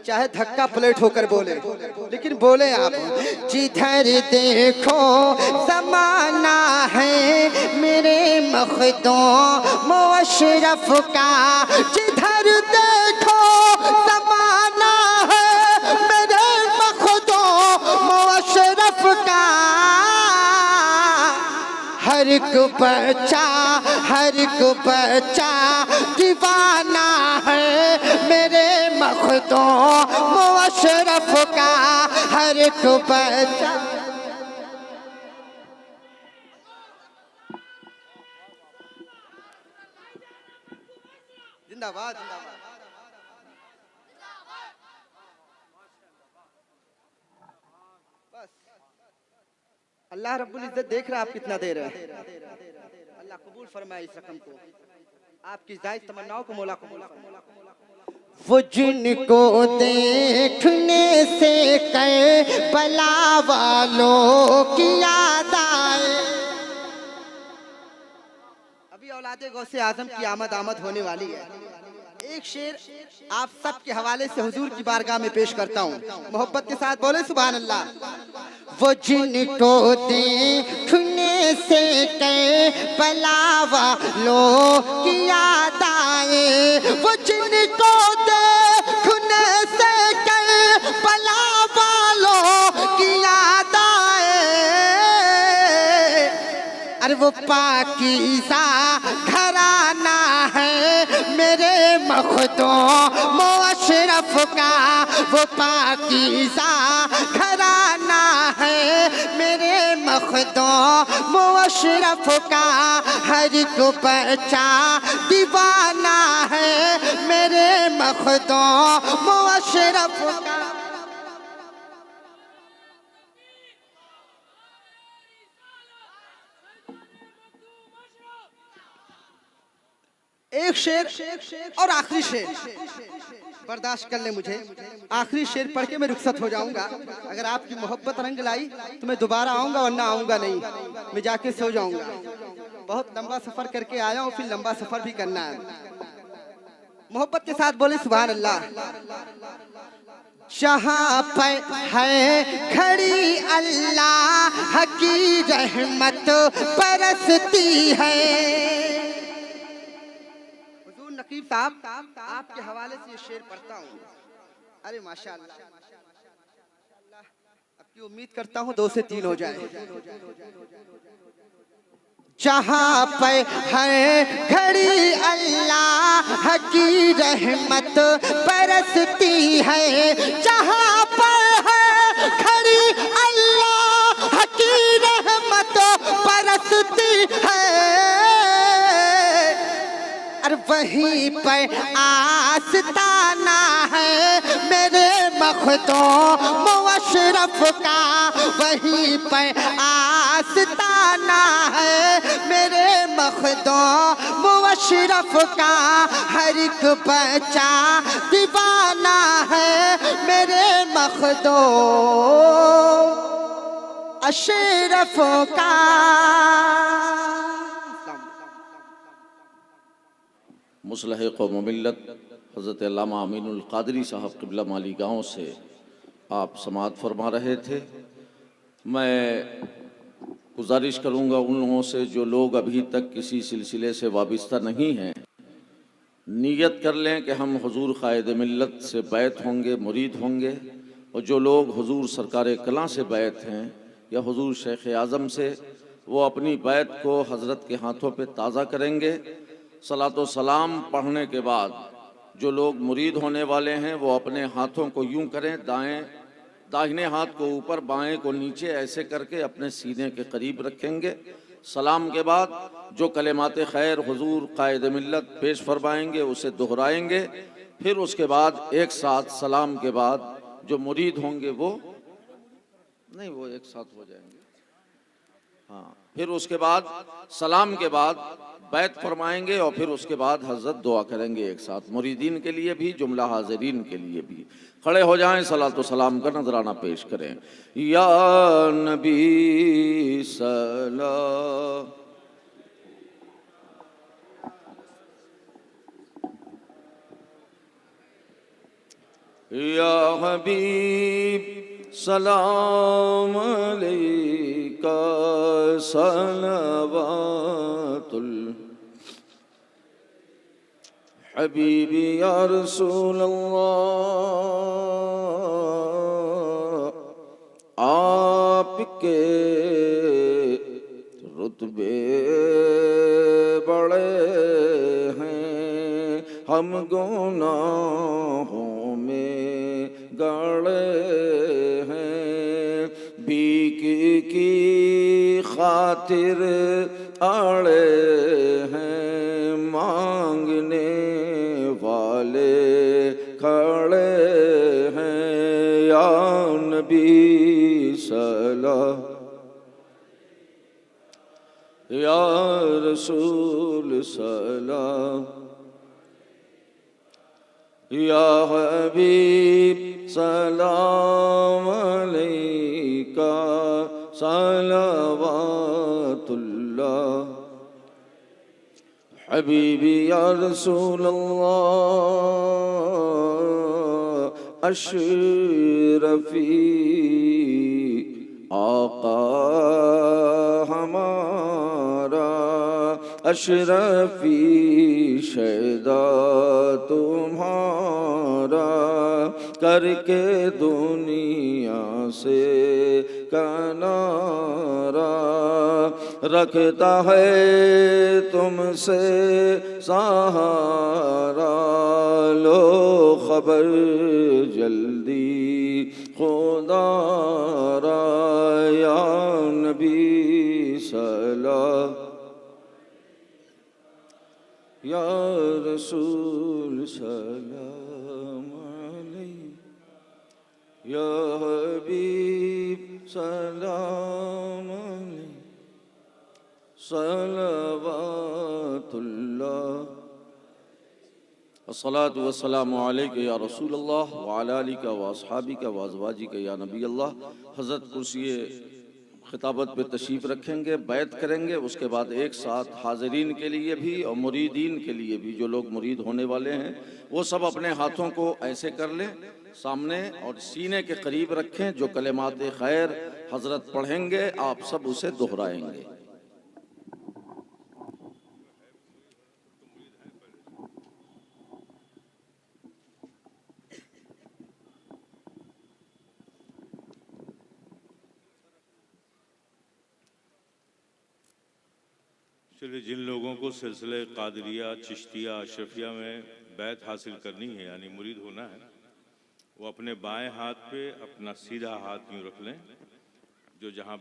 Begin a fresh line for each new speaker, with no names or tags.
चाहे धक्का प्लेट होकर बोले, लेकिन बोले आप। जिधर देखो ज़माना है मेरे मखदूम अशरफ का, जिधर देखो ज़माना है मेरे मखदूम अशरफ का। हर को बच्चा दीवाना है मेरे मखदूम अशरफ का। हर को बच्चा। जिंदाबाद जिंदाबाद। अल्लाह रब्बुल इज्जत देख रहा है आप कितना दे रहे हैं। अल्लाह कबूल फरमाए इस रकम को, आपकी जायज तमन्नाओं को मौला कबूल फरमाए। वो जिनको देखने से करबला वालों की याद आए। अभी औलादे गौसे आजम की आमद होने वाली है। एक शेर आप सब के हवाले से हुजूर की बारगाह में पेश करता हूँ, मोहब्बत के साथ बोले सुभान अल्लाह। वो जिनको देखने से करबला वालों की याद आए, वो जिनको देखने से करबला वालों की याद आए। अरे वो पाकीज़ा घराना है मेरे मखदूम अशरफ का। वो पाकीज़ा घराना है मेरे मखदूम अशरफ का। हर को बच्चा दीवाना है मेरे मखदूम अशरफ का। एक शेर और आखिरी शेर बर्दाश्त कर ले मुझे। आखिरी शेर पढ़ के मैं रुखसत हो जाऊंगा। अगर आपकी मोहब्बत रंग लाई तो मैं दोबारा आऊंगा, वरना आऊंगा नहीं, मैं जाके सो जाऊंगा। बहुत लंबा सफर करके आया हूं, फिर लंबा सफर भी करना है। मोहब्बत के साथ बोले सुभान अल्लाह। जहाँ पर है खड़ी अल्लाह की रहमत बरसती है। नकीब साहब आपके हवाले से ये शेर पढ़ता हूँ। अरे माशाअल्लाह, आपकी उम्मीद करता हूँ 2 से 3 हो जाए। जहाँ पर है खड़ी अल्लाह की रहमत बरसती है। जहाँ पर है खड़ी अल्लाह की रहमत बरसती है। और वहीं पर आस्ताना है मेरे मखदूम अशरफ का। वहीं पर आस्ताना है मेरे मखदूम अशरफ का। हर एक बच्चा दीवाना है मेरे मखदूम अशरफ का।
मुसलह कौम मिल्लत हज़रत अल्लामा अमीनुल क़ादरी साहब क़िबला माली गाँव से आप समाअत फरमा रहे थे। मैं गुजारिश करूँगा उन लोगों से जो लोग अभी तक किसी सिलसिले से वाबस्ता नहीं हैं, नीयत कर लें कि हम हुजूर क़ायद मिल्लत से बैत होंगे, मुरीद होंगे। और जो लोग हुजूर सरकार कलां से बैत हैं या हुजूर शेख आज़म से, वो अपनी बैत को हज़रत के हाथों पे ताज़ा करेंगे। सलातो सलाम पढ़ने के बाद जो लोग मुरीद होने वाले हैं वो अपने हाथों को यूं करें, दाहिने हाथ को ऊपर, बाएं को नीचे, ऐसे करके अपने सीने के करीब रखेंगे। सलाम के बाद जो कलिमात खैर हुजूर क़ायद मिल्लत पेश फरमाएंगे उसे दोहराएंगे। फिर उसके बाद एक साथ सलाम के बाद जो मुरीद होंगे वो एक साथ हो जाएंगे। हाँ, फिर उसके बाद सलाम के बाद बैत फरमाएंगे और फिर उसके बाद हज़रत दुआ करेंगे एक साथ, मुरीदीन के लिए भी, जुमला हाज़रीन के लिए भी। खड़े हो जाएं, सलातो सलाम का नजराना पेश करें। या नबी सलाम। या हबीब सलाम अलैका सलवातुल हबीबी या रसूल अल्लाह आपके रुतबे बड़े हैं, हम गुनाहों में गड़े हैं, भीख की खातिर अड़े हैं, मांगने वाले खड़े हैं, या नबी सलाम या रसूल सलाम, या हबीब सलाम अलैका सलवातुल्लाह हबीबी या रसूल अल्लाह अशरफी आका हमारा, अशरफी शैदा तुम्हारा, करके दुनिया से कनारा, रखता है तुमसे सहारा, लो खबर जल्दी खुदारा, या नबी सलाम या रसूल सलाम अलैहि, या हबीब सलाम अलैहि सलवातुल्लाह, अस्सलातु वस्सलामु अलैका या रसूल अल्लाह व अला आलिका व अस्हाबिका व अज़वाजिका या नबी अल्लाह। हज़रत कुर्सी खिताबत पे तशरीफ़ रखेंगे, बैत करेंगे, उसके बाद एक साथ हाज़रीन के लिए भी और मुरीदीन के लिए भी, जो लोग मुरीद होने वाले हैं वो सब अपने हाथों को ऐसे कर लें सामने और सीने के करीब रखें। जो कलिमात खैर हज़रत पढ़ेंगे आप सब उसे दोहराएंगे।
चलिए, जिन लोगों को सिलसिले कादरिया, चिश्तिया, अशरफिया में बैत हासिल करनी है यानी मुरीद होना है, वो अपने बाएं हाथ पे अपना सीधा हाथ यूँ रख लें, जो जहाँ